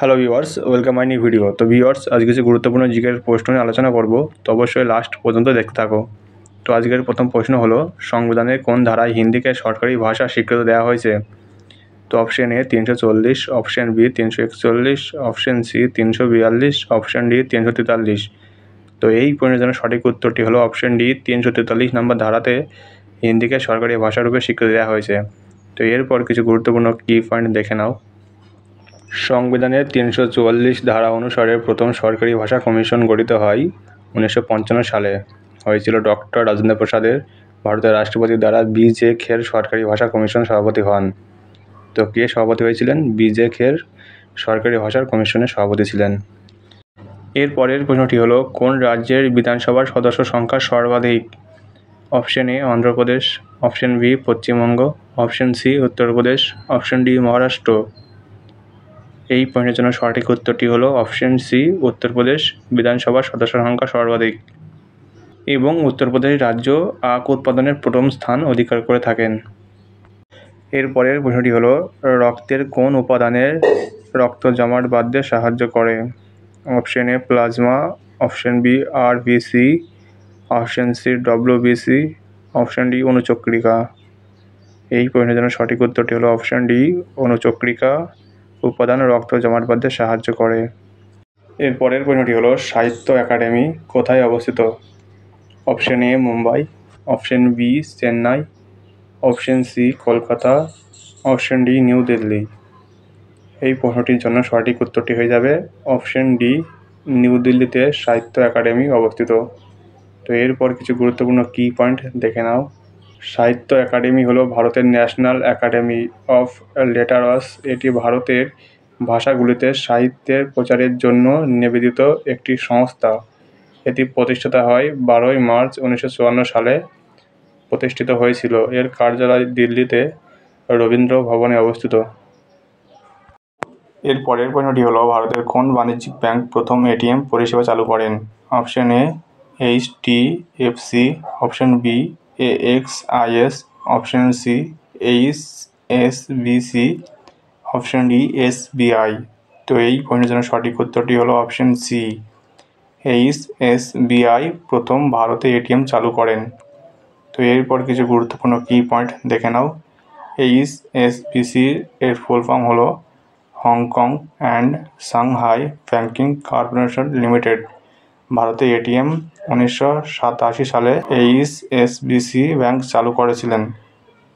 Hello viewers, welcome my new video. তো viewers, আজকে যে গুরুত্বপূর্ণ জিকের প্রশ্ন নিয়ে আলোচনা করব, তো অবশ্যই লাস্ট পর্যন্ত দেখতে থাকো। তো আজকের প্রথম প্রশ্ন হলো, সংবিধানের কোন ধারায় হিন্দিকে সরকারি ভাষা স্বীকৃতি দেওয়া হয়েছে? তো option A 340, option B 341, option C 342, option D 343। তো এই প্রশ্নের জন্য সঠিক উত্তরটি হলো অপশন ডি 343 নম্বর ধারাতে হিন্দিকে সরকারি ভাষারূপে স্বীকৃতি দেওয়া হয়েছে। তো এরপর কিছু গুরুত্বপূর্ণ কি পয়েন্ট দেখে নাও। সংবিধানের 344 ধারা অনুসারে প্রথম সরকারি ভাষা কমিশন গঠিত হয় 1955 সালে। হয়েছিল ডক্টর রাজেন্দ্র প্রসাদের ভারতের রাষ্ট্রপতি দ্বারা বি.জে. খের সরকারি ভাষা কমিশন সভাপতি হন। তো কে সভাপতি হয়েছিলেন? বি.জে. খের সরকারি ভাষার কমিশনের সভাপতি ছিলেন। এর পরের প্রশ্নটি হলো, কোন রাজ্যের বিধানসভার সদস্য সংখ্যা সর্বাধিক? Option A Andhra Pradesh, option B Paschimbanga, option C Uttar Pradesh, option D Maharashtra. এই প্রশ্নের জন্য সঠিক উত্তরটি হলো অপশন সি উত্তরপ্রদেশ বিধানসভার সদস্য সংখ্যা সর্বাধিক, এবং উত্তরপ্রদেশ রাজ্য আখ উৎপাদনের প্রথম স্থান অধিকার করে থাকেন। এরপরের প্রশ্নটি হলো, রক্তের কোন উপাদানের রক্ত জমাট বাঁধতে সাহায্য করে? Option A plasma, option B RBC, option C WBC, option D অনুচক্রিকা। এই প্রশ্নের জন্য সঠিক উত্তরটি হলো অপশন ডি অনুচক্রিকা উপাদান রক্ত জমাট বাঁধতে সাহায্য করে। এর পরের প্রশ্নটি হলো, সাহিত্য একাডেমি কোথায় অবস্থিত? Option A Mumbai, option B Chennai, option C Kolkata, option D New Delhi. এই প্রশ্নটির জন্য সঠিক উত্তরটি হয়ে যাবে অপশন ডি নিউ দিল্লিতে সাহিত্য একাডেমি অবস্থিত। তো এরপর কিছু গুরুত্বপূর্ণ কি পয়েন্ট দেখে নাও। সাহিত্য একাডেমি হলো ভারতের ন্যাশনাল একাডেমি অফ লিটারার্স। এটি ভারতের ভাষাগুলিতে সাহিত্যের প্রচারের জন্য নিবেদিত একটি সংস্থা। এটি প্রতিষ্ঠাতা হয় 12 মার্চ 1954 সালে প্রতিষ্ঠিত হয়েছিল। এর কার্যালয় দিল্লিতে রবীন্দ্র ভবনে অবস্থিত। এর পরের প্রশ্নটি হলো, ভারতের কোন বাণিজ্যিক ব্যাংক প্রথম এটিএম পরিষেবা চালু করেন? Option A HDFC, option B AXIS, option C HSBC, option D SBI. তো এই প্রশ্নের জন্য সঠিক উত্তরটি হলো অপশন সি এইচএসবিআই প্রথম ভারতে এটিএম চালু করেন। তো এরপর কিছু গুরুত্বপূর্ণ কি পয়েন্ট দেখে নাও। এইচএসবিসি এর ফুল ফর্ম হলো Hong Kong and Shanghai banking corporation limited. ভারতে এটিএম 1987 সালে এইচএসবিসি ব্যাংক চালু করেছিলেন।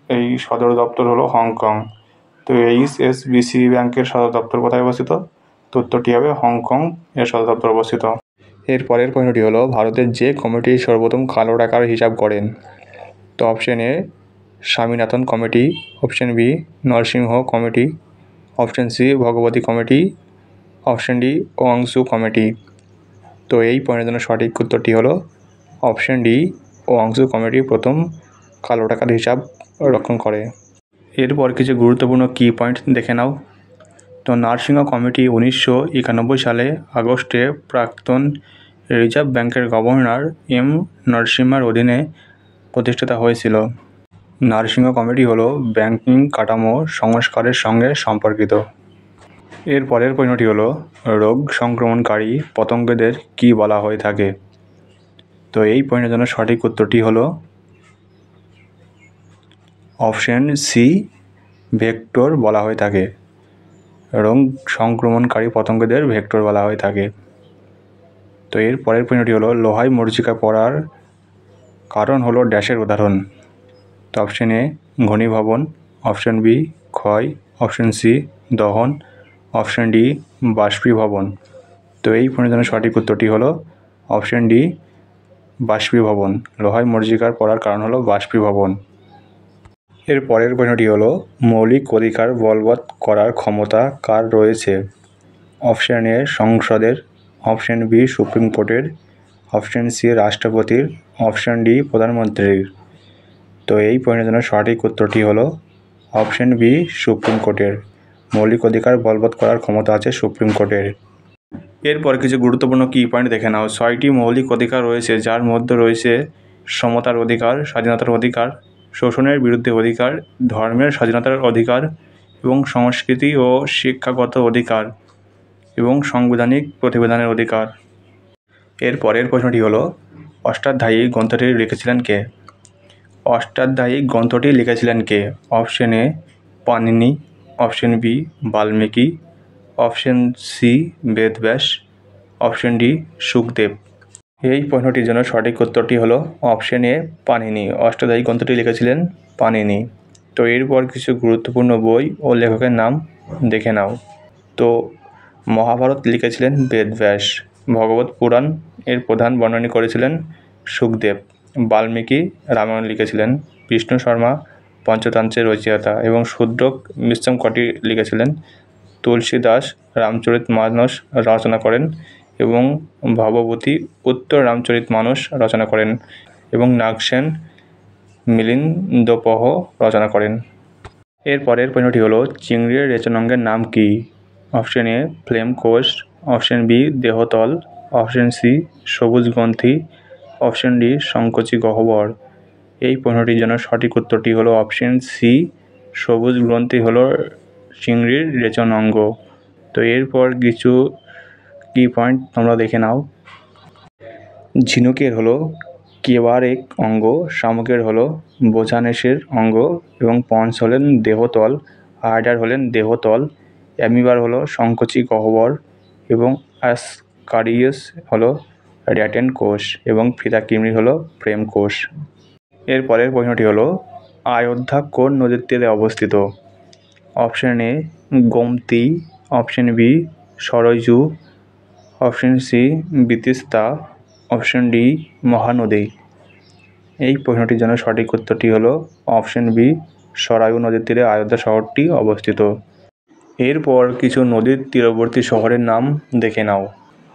এই সদর দপ্তর হলো হংকং। তো এইচএসবিসি ব্যাংকের সদর দপ্তর কোথায় অবস্থিত? তো উত্তরটি হবে হংকং এর সদর দপ্তর অবস্থিত। এর পরের প্রশ্নটি হলো, ভারতের যে কমিটি সর্বপ্রথম কালো টাকার হিসাব করেন? তো option A Swaminathan committee, option B Narasimha committee, option C Bhagwati committee, option D Wanchoo committee. তো এই পয়েন্টের জন্য সঠিক উত্তরটি হলো অপশন ডি ওয়াংসু কমিটি প্রথম কালো টাকার হিসাব রক্ষণ করে। এরপর কিছু গুরুত্বপূর্ণ কি পয়েন্ট দেখে নাও। তো নরসিংহ কমিটি 1991 সালে আগস্টে প্রাক্তন রিজার্ভ ব্যাংকের গভর্নর এম নরসিম্হার অধীনে প্রতিষ্ঠিত হয়েছিল। নরসিংহ কমিটি হলো ব্যাংকিং কাঠামো সংস্কারের সঙ্গে সম্পর্কিত। এর পরের প্রশ্নটি হলো, রোগ সংক্রমণকারী পতঙ্গদের কি বলা হয়ে থাকে? তো এই প্রশ্নের জন্য সঠিক উত্তরটি হলো অপশন সি ভেক্টর বলা হয়ে থাকে। রোগ সংক্রমণকারী পতঙ্গদের ভেক্টর বলা হয়ে থাকে। তো এর পরের প্রশ্নটি হলো, লোহায় মরীচিকা পড়ার কারণ হলো ড্যাশের উদাহরণ? তো অপশন এ ঘনীভবন, অপশন বি ক্ষয়, অপশন সি দহন, অপশন ডি বাষ্পীভবন। তো এই প্রশ্নের জন্য সঠিক উত্তরটি হলো অপশন ডি বাষ্পীভবন। লোহায় মরীচিকার পড়ার কারণ হলো বাষ্পীভবন। এর পরের প্রশ্নটি হলো, মৌলিক অধিকার বলবৎ করার ক্ষমতা কার রয়েছে? অপশন এ সংসদের, অপশন বি সুপ্রিম কোর্টের, অপশন সি রাষ্ট্রপতির, অপশন ডি প্রধানমন্ত্রীর। তো এই প্রশ্নের জন্য সঠিক উত্তরটি হলো অপশন বি সুপ্রিম কোর্টের। মৌলিক অধিকার বলবৎ করার ক্ষমতা আছে সুপ্রিম কোর্টের। এরপর কিছু গুরুত্বপূর্ণ কি পয়েন্ট দেখে নাও। 6টি মৌলিক অধিকার রয়েছে, যার মধ্যে রয়েছে সমতার অধিকার, স্বাধীনতার অধিকার, শোষণের বিরুদ্ধে অধিকার, ধর্মের স্বাধীনতার অধিকার এবং সংস্কৃতি ও শিক্ষাগত অধিকার। এবং সাংবিধানিক প্রতিবেদনের অধিকার। এর পরের প্রশ্নটি হলো অষ্টাধ্যায়ী গ্রন্থটি লিখেছিলেন কে? অষ্টাধ্যায়ী গ্রন্থটি লিখেছিলেন কে? Option A Panini, option B Valmiki, option C Vedavyasa, option D Shukdev. এই প্রশ্নটির জন্য সঠিক উত্তরটি হলো অপশন এ পাণিনি। অষ্টাধ্যায়ী গ্রন্থটি লিখেছিলেন পাণিনি। তো এরপর কিছু গুরুত্বপূর্ণ বই ও লেখকের নাম দেখে নাও। তো মহাভারত লিখেছিলেন বেদব্যাস, ভগবত পুরাণ এর প্রধান বর্ণনী করেছিলেন শুকদেব, বাল্মীকি রামায়ণ লিখেছিলেন, বিষ্ণু শর্মা পঞ্চতন্ত্রের রচয়িতা এবং শূদ্রক মিশ্রম কটি লিখেছিলেন, তুলসীদাস রামচরিতমানস রচনা করেন এবং ভবভূতি উত্তর রামচরিতমানস রচনা করেন এবং নাগসেন মিলিন্দোপহ রচনা করেন। এর পরের প্রশ্নটি হলো চিংড়ির রেচনাঙ্গের নাম কি? অপশন এ ফ্লেম কোষ, অপশন বি দেহতল, অপশন সি সবুজ গ্রন্থি, অপশন ডি সংকোচী গহ্বর। এই প্রশ্নটির জন্য সঠিক উত্তরটি হলো অপশন সি সবুজ গ্রন্থি হলো চিংড়ির রেচনাঙ্গ। তো এরপর কিছু কি পয়েন্ট তোমরা দেখে নাও। ঝিনুকের হলো কেবারেক অঙ্গ, শামুকের হলো বোঝানেশের অঙ্গ এবং পন্স হলেন দেহতল, আয়ডার হলেন দেহতল, অ্যামিবার হলো সংকোচী গহ্বর এবং অ্যাসকারিয়াস হলো র্যাটেন কোষ এবং ফিতাকৃমির হলো ফ্রেম কোষ। এর পরের প্রশ্নটি হলো অযোধ্যা কোন নদীর তীরে অবস্থিত? Option A Gomti, option B Saryu, option C Vitasta, option D Mahanadi. এই প্রশ্নটির জন্য সঠিক উত্তরটি হলো অপশন বি সরায়ু নদীর তীরে অযোধ্যা শহরটি অবস্থিত। এরপর কিছু নদীর তীরবর্তী শহরের নাম দেখে নাও।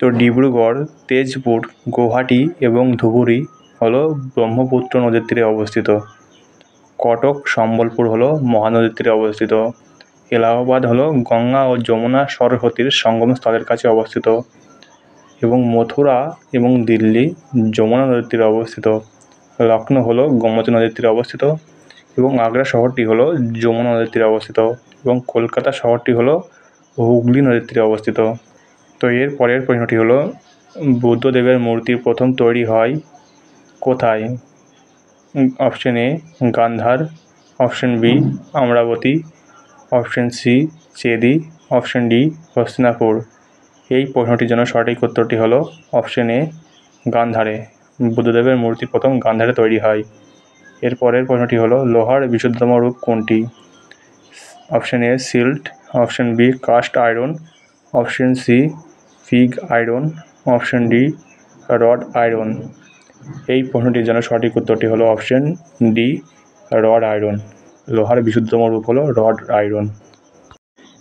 তো ডিব্রুগড়, তেজপুর, গৌহাটি এবং ধুবুরি হলো ব্রহ্মপুত্র নদীর তীরে অবস্থিত। কটক, সম্বলপুর হলো মহানদীর তীরে অবস্থিত। এলাহাবাদ হলো গঙ্গা ও যমুনা সরস্বতীর সঙ্গমস্থলের কাছে অবস্থিত এবং মথুরা এবং দিল্লি যমুনা নদীর তীরে অবস্থিত। লখনৌ হলো গোমতী নদীর তীরে অবস্থিত এবং আগ্রা শহরটি হলো যমুনা নদীর তীরে অবস্থিত এবং কলকাতা শহরটি হলো হুগলি নদীর তীরে অবস্থিত। তো এর পরের প্রশ্নটি হলো বুদ্ধদেবের মূর্তি প্রথম তৈরি হয় কোথায়? Option A Gandhar, option B Amaravati, option C Chedi, option D Hastinapur. এই প্রশ্নটির জন্য সঠিক উত্তরটি হলো অপশন এ গান্ধারে। বুদ্ধদেবের মূর্তি প্রথম গান্ধারে তৈরি হয়। এর পরের প্রশ্নটি হলো লোহার বিশুদ্ধতম রূপ কোনটি? Option A silt, option B cast iron, option C pig iron, option D rod iron. এই প্রশ্নটির জন্য সঠিক উত্তরটি হলো অপশন ডি রড আয়রন। লোহার বিশুদ্ধতম রূপ হলো রড আয়রন।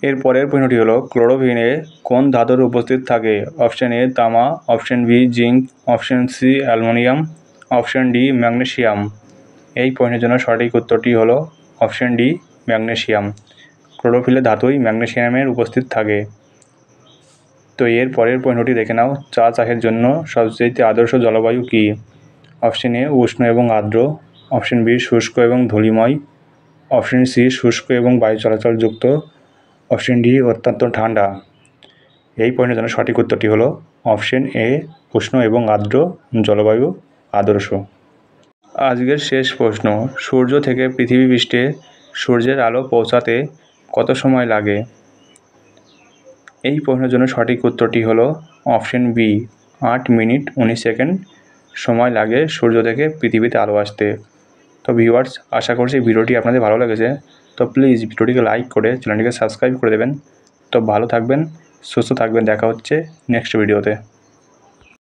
এর পরের প্রশ্নটি হলো ক্লোরোফিনে কোন ধাতুর উপস্থিত থাকে? অপশন এ তামা, option B zinc, option C aluminium, option D magnesium. এই প্রশ্নের জন্য সঠিক উত্তরটি হলো অপশন ডি ম্যাগনেসিয়াম। ক্লোরোফিলে ধাতুই ম্যাগনেসিয়ামের উপস্থিত থাকে। তো এর পরের প্রশ্নটি দেখে নাও, চা চাষের জন্য সবচেয়ে আদর্শ জলবায়ু কী? অপশন এ উষ্ণ এবং আর্দ্র, অপশন বি শুষ্ক এবং ধূলিময়, অপশন সি শুষ্ক এবং বায়ু চলাচলযুক্ত, অপশন ডি অত্যন্ত ঠান্ডা। এই প্রশ্নের জন্য সঠিক উত্তরটি হলো অপশন এ উষ্ণ এবং আর্দ্র জলবায়ু আদর্শ। আজকের শেষ প্রশ্ন, সূর্য থেকে পৃথিবী পৃষ্ঠে সূর্যের আলো পৌঁছাতে কত সময় লাগে? এই প্রশ্নের জন্য সঠিক উত্তরটি হলো অপশন বি 8 মিনিট 19 সেকেন্ড সময় লাগে সূর্য থেকে পৃথিবীতে আলো আসতে। তো ভিউয়ার্স, আশা করছি ভিডিওটি আপনাদের ভালো লেগেছে। তো প্লিজ ভিডিওটিকে লাইক করে চ্যানেলটিকে সাবস্ক্রাইব করে দেবেন। তো ভালো থাকবেন, সুস্থ থাকবেন, দেখা হচ্ছে নেক্সট ভিডিওতে।